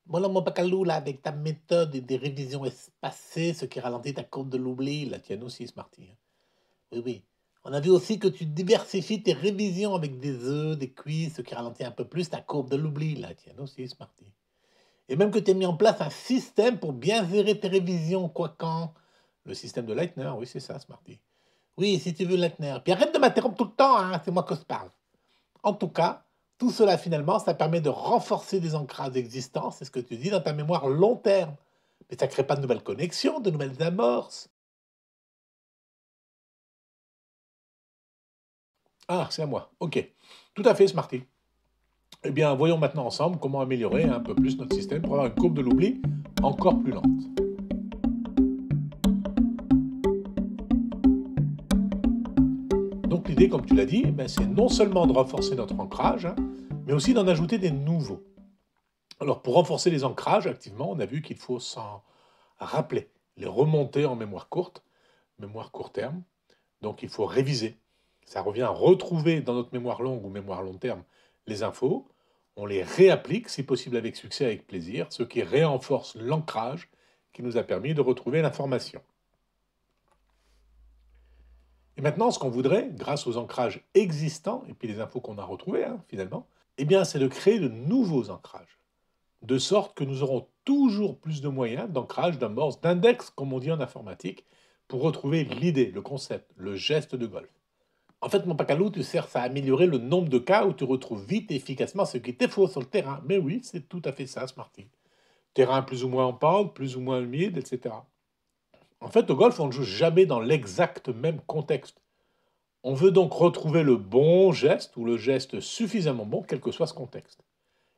Voilà mon bacalou là, avec ta méthode et des révisions espacées, ce qui ralentit ta courbe de l'oubli, la tienne aussi, Smarty, hein. Oui, oui. On a vu aussi que tu diversifies tes révisions avec des œufs, des quiz, ce qui ralentit un peu plus ta courbe de l'oubli, la tienne aussi, Smarty. Et même que tu as mis en place un système pour bien gérer tes révisions, quoi quand. Le système de Leitner, oui, c'est ça, Smarty. Oui, si tu veux, Leitner. Puis arrête de m'interrompre tout le temps, hein, c'est moi que je parle. En tout cas, tout cela finalement, ça permet de renforcer des ancrages existants, c'est ce que tu dis, dans ta mémoire long terme. Mais ça ne crée pas de nouvelles connexions, de nouvelles amorces. Ah, c'est à moi. Ok. Tout à fait, Smarty. Eh bien, voyons maintenant ensemble comment améliorer un peu plus notre système pour avoir une courbe de l'oubli encore plus lente. Donc l'idée, comme tu l'as dit, c'est non seulement de renforcer notre ancrage, hein, mais aussi d'en ajouter des nouveaux. Alors pour renforcer les ancrages, activement, on a vu qu'il faut s'en rappeler, les remonter en mémoire court terme. Donc il faut réviser. Ça revient à retrouver dans notre mémoire longue ou mémoire long terme les infos. On les réapplique, si possible avec succès, avec plaisir, ce qui renforce l'ancrage qui nous a permis de retrouver l'information. Et maintenant, ce qu'on voudrait, grâce aux ancrages existants, et puis les infos qu'on a retrouvées, hein, finalement, eh bien, c'est de créer de nouveaux ancrages, de sorte que nous aurons toujours plus de moyens d'ancrage, d'amorce, d'index, comme on dit en informatique, pour retrouver l'idée, le concept, le geste de golf. En fait, mon pacalou, tu sers à améliorer le nombre de cas où tu retrouves vite et efficacement ce qui était faux sur le terrain. Mais oui, c'est tout à fait ça, Smarty. Terrain plus ou moins en pente, plus ou moins humide, etc. En fait, au golf, on ne joue jamais dans l'exact même contexte. On veut donc retrouver le bon geste ou le geste suffisamment bon, quel que soit ce contexte.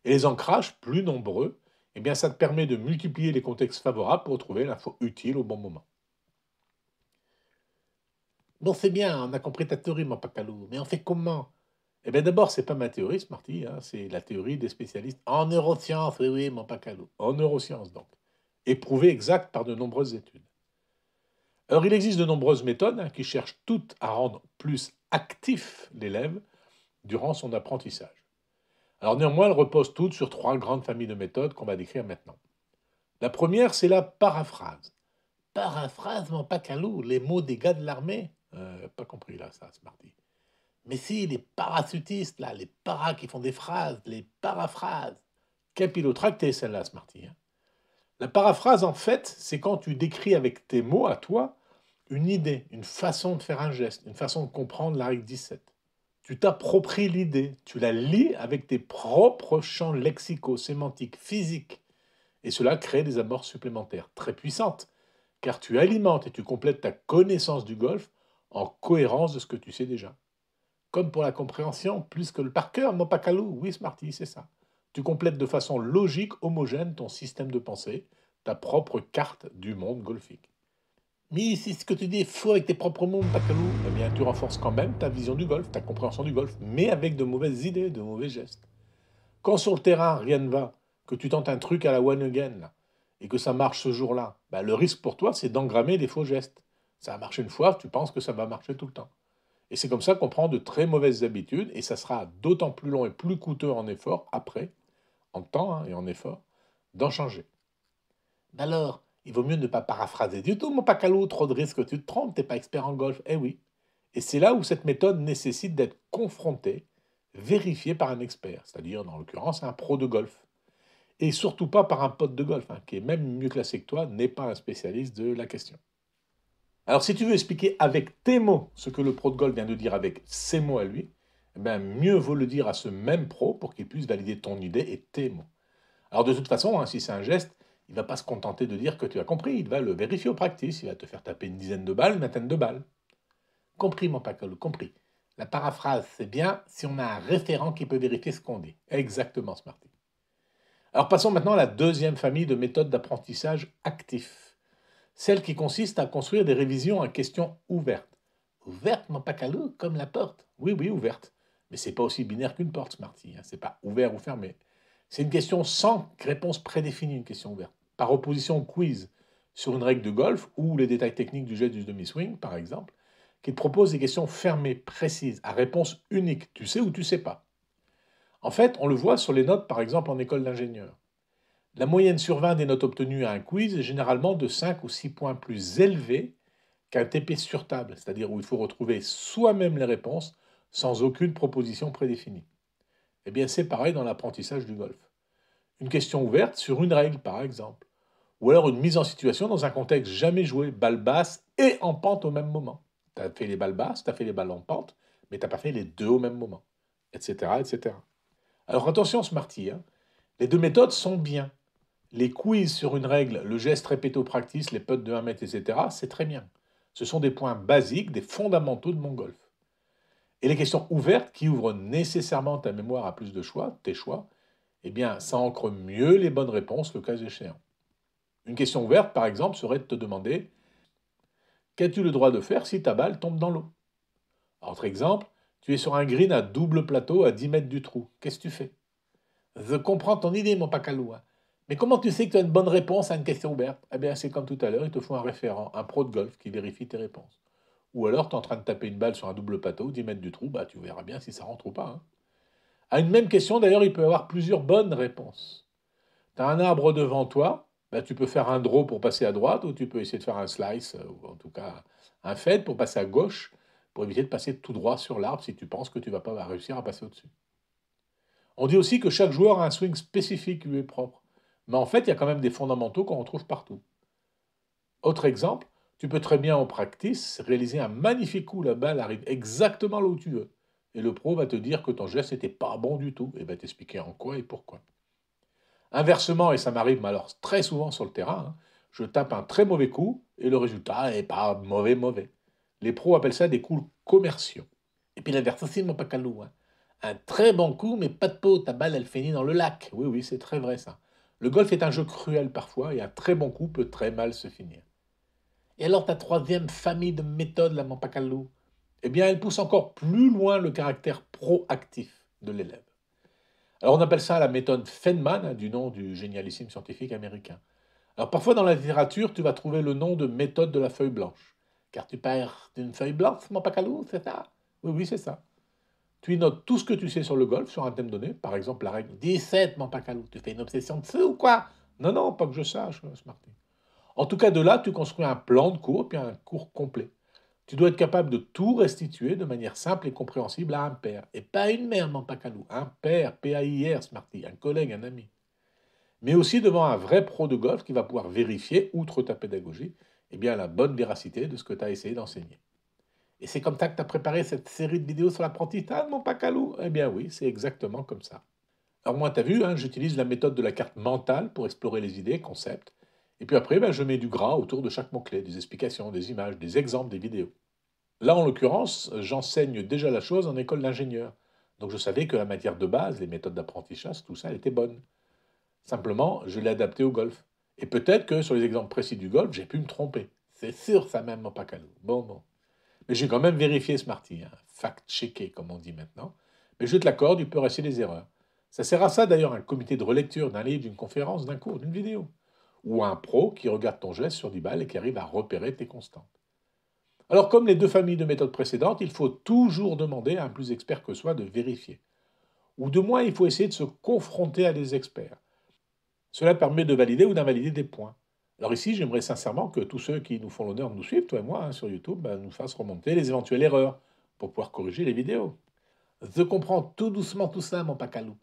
Et les ancrages, plus nombreux, eh bien, ça te permet de multiplier les contextes favorables pour trouver l'info utile au bon moment. Bon, c'est bien, on a compris ta théorie, mon pacalou, mais on fait comment? Eh bien, d'abord, c'est pas ma théorie, Smarty, hein, c'est la théorie des spécialistes en neurosciences, oui, oui, mon pacalou. En neurosciences, donc. Éprouvée exacte par de nombreuses études. Alors, il existe de nombreuses méthodes hein, qui cherchent toutes à rendre plus actif l'élève durant son apprentissage. Alors, néanmoins, elles reposent toutes sur trois grandes familles de méthodes qu'on va décrire maintenant. La première, c'est la paraphrase. Paraphrase, mon pacalou, les mots des gars de l'armée. Pas compris là, ça, Smarty. Mais si, les parachutistes, là, les paras qui font des phrases, les paraphrases. Capillotractée, celle-là, Smarty, hein. La paraphrase, en fait, c'est quand tu décris avec tes mots à toi une idée, une façon de faire un geste, une façon de comprendre la règle 17. Tu t'appropries l'idée, tu la lis avec tes propres champs lexicaux, sémantiques, physiques. Et cela crée des amorces supplémentaires très puissantes, car tu alimentes et tu complètes ta connaissance du golf en cohérence de ce que tu sais déjà. Comme pour la compréhension, plus que le par cœur, mon pacalou. Oui, Smarty, c'est ça. Tu complètes de façon logique, homogène ton système de pensée, ta propre carte du monde golfique. Mais si ce que tu dis est faux avec tes propres mots, mon pacalou, eh bien tu renforces quand même ta vision du golf, ta compréhension du golf, mais avec de mauvaises idées, de mauvais gestes. Quand sur le terrain, rien ne va, que tu tentes un truc à la one again, là, et que ça marche ce jour-là, bah, le risque pour toi, c'est d'engrammer des faux gestes. Ça a marché une fois, tu penses que ça va marcher tout le temps. Et c'est comme ça qu'on prend de très mauvaises habitudes, et ça sera d'autant plus long et plus coûteux en effort, après, en temps hein, et en effort, d'en changer. Alors, il vaut mieux ne pas paraphraser du tout, mon pacalou, trop de risques que tu te trompes, t'es pas expert en golf. Eh oui. Et c'est là où cette méthode nécessite d'être confrontée, vérifiée par un expert, c'est-à-dire, dans l'occurrence, un pro de golf. Et surtout pas par un pote de golf, hein, qui est même mieux classé que toi, n'est pas un spécialiste de la question. Alors, si tu veux expliquer avec tes mots ce que le pro de golf vient de dire avec ses mots à lui, eh ben, mieux vaut le dire à ce même pro pour qu'il puisse valider ton idée et tes mots. Alors, de toute façon, hein, si c'est un geste, il ne va pas se contenter de dire que tu as compris, il va le vérifier au practice, il va te faire taper une dizaine de balles, une vingtaine de balles. Compris, mon pacolo, compris. La paraphrase, c'est bien si on a un référent qui peut vérifier ce qu'on dit. Exactement, Smarty. Alors, passons maintenant à la deuxième famille de méthodes d'apprentissage actif. Celle qui consiste à construire des révisions à questions ouvertes. Ouverte, mon pacalou, comme la porte. Oui, oui, ouverte. Mais c'est pas aussi binaire qu'une porte, Smarty. Hein. C'est pas ouvert ou fermé. C'est une question sans réponse prédéfinie, une question ouverte. Par opposition au quiz sur une règle de golf ou les détails techniques du jet du demi-swing, par exemple, qui te propose des questions fermées, précises, à réponse unique. Tu sais ou tu sais pas. En fait, on le voit sur les notes, par exemple, en école d'ingénieur. La moyenne sur 20 des notes obtenues à un quiz est généralement de 5 ou 6 points plus élevée qu'un TP sur table, c'est-à-dire où il faut retrouver soi-même les réponses sans aucune proposition prédéfinie. Eh bien, c'est pareil dans l'apprentissage du golf. Une question ouverte sur une règle, par exemple. Ou alors une mise en situation dans un contexte jamais joué, balle basse et en pente au même moment. Tu as fait les balles basses, tu as fait les balles en pente, mais tu n'as pas fait les deux au même moment, etc. etc. Alors attention, Smarty, hein, les deux méthodes sont bien. Les quiz sur une règle, le geste répété au practice, les putts de 1 mètre, etc., c'est très bien. Ce sont des points basiques, des fondamentaux de mon golf. Et les questions ouvertes, qui ouvrent nécessairement ta mémoire à plus de choix, tes choix, eh bien, ça ancre mieux les bonnes réponses le cas échéant. Une question ouverte, par exemple, serait de te demander qu'as-tu le droit de faire si ta balle tombe dans l'eau? Autre exemple, tu es sur un green à double plateau à 10 mètres du trou. Qu'est-ce que tu fais? Je comprends ton idée, mon pacalou. Hein. Mais comment tu sais que tu as une bonne réponse à une question ouverte? Eh bien, c'est comme tout à l'heure, il te faut un référent, un pro de golf qui vérifie tes réponses. Ou alors, tu es en train de taper une balle sur un double plateau, 10 mètres du trou, bah, tu verras bien si ça rentre ou pas. Hein. À une même question, d'ailleurs, il peut y avoir plusieurs bonnes réponses. Tu as un arbre devant toi, bah, tu peux faire un draw pour passer à droite, ou tu peux essayer de faire un slice, ou en tout cas un fade pour passer à gauche, pour éviter de passer tout droit sur l'arbre si tu penses que tu ne vas pas réussir à passer au-dessus. On dit aussi que chaque joueur a un swing spécifique qui lui est propre. Mais en fait, il y a quand même des fondamentaux qu'on retrouve partout. Autre exemple, tu peux très bien en practice réaliser un magnifique coup, la balle arrive exactement là où tu veux. Et le pro va te dire que ton geste n'était pas bon du tout, et va t'expliquer en quoi et pourquoi. Inversement, et ça m'arrive mais alors très souvent sur le terrain, hein, je tape un très mauvais coup et le résultat n'est pas mauvais. Les pros appellent ça des coups commerciaux. Et puis l'inverse aussi, mon pacalou. Hein. Un très bon coup, mais pas de peau, ta balle elle finit dans le lac. Oui, oui, c'est très vrai ça. Le golf est un jeu cruel parfois et un très bon coup peut très mal se finir. Et alors ta troisième famille de méthodes, là, mon pacalou, eh bien elle pousse encore plus loin le caractère proactif de l'élève. Alors on appelle ça la méthode Feynman, hein, du nom du génialissime scientifique américain. Alors parfois dans la littérature, tu vas trouver le nom de méthode de la feuille blanche. Car tu perds d'une feuille blanche, mon pacalou, c'est ça? Oui, oui, c'est ça. Tu y notes tout ce que tu sais sur le golf, sur un thème donné. Par exemple, la règle 17, mon pacalou. Tu fais une obsession dessus ou quoi? Non, non, pas que je sache, Smarty. En tout cas, de là, tu construis un plan de cours, puis un cours complet. Tu dois être capable de tout restituer de manière simple et compréhensible à un père. Et pas une mère, mon pacalou. Un père, P-A-I-R, Smarty, un collègue, un ami. Mais aussi devant un vrai pro de golf qui va pouvoir vérifier, outre ta pédagogie, eh bien, la bonne véracité de ce que tu as essayé d'enseigner. Et c'est comme ça que tu as préparé cette série de vidéos sur l'apprentissage, mon pacalou? Eh bien oui, c'est exactement comme ça. Alors moi, tu as vu, hein, j'utilise la méthode de la carte mentale pour explorer les idées, concepts. Et puis après, ben, je mets du gras autour de chaque mot-clé, des explications, des images, des exemples, des vidéos. Là, en l'occurrence, j'enseigne déjà la chose en école d'ingénieur. Donc je savais que la matière de base, les méthodes d'apprentissage, tout ça, elle était bonne. Simplement, je l'ai adapté au golf. Et peut-être que sur les exemples précis du golf, j'ai pu me tromper. C'est sûr, ça même, mon pacalou. Bon. Mais j'ai quand même vérifié Smarty, hein. Fact-checké, comme on dit maintenant. Mais je te l'accorde, il peut rester des erreurs. Ça sert à ça d'ailleurs un comité de relecture d'un livre, d'une conférence, d'un cours, d'une vidéo. Ou un pro qui regarde ton geste sur 10 balles et qui arrive à repérer tes constantes. Alors comme les deux familles de méthodes précédentes, il faut toujours demander à un plus expert que soi de vérifier. Ou de moins, il faut essayer de se confronter à des experts. Cela permet de valider ou d'invalider des points. Alors ici, j'aimerais sincèrement que tous ceux qui nous font l'honneur de nous suivre, toi et moi, hein, sur YouTube, nous fassent remonter les éventuelles erreurs pour pouvoir corriger les vidéos. Je comprends tout doucement tout ça, mon pacalou.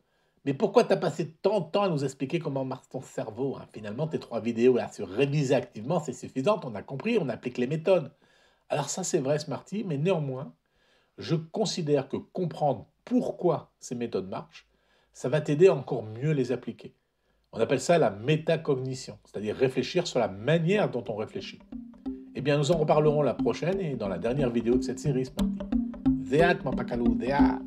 Mais pourquoi t'as passé tant de temps à nous expliquer comment marche ton cerveau? Hein? Finalement, tes 3 vidéos là sur réviser activement, c'est suffisant, on a compris, on applique les méthodes. Alors ça, c'est vrai, Smarty, mais néanmoins, je considère que comprendre pourquoi ces méthodes marchent, ça va t'aider à encore mieux les appliquer. On appelle ça la métacognition, c'est-à-dire réfléchir sur la manière dont on réfléchit. Eh bien, nous en reparlerons la prochaine et dans la dernière vidéo de cette série, Smarty. Zéat, mon pacalou, zéat.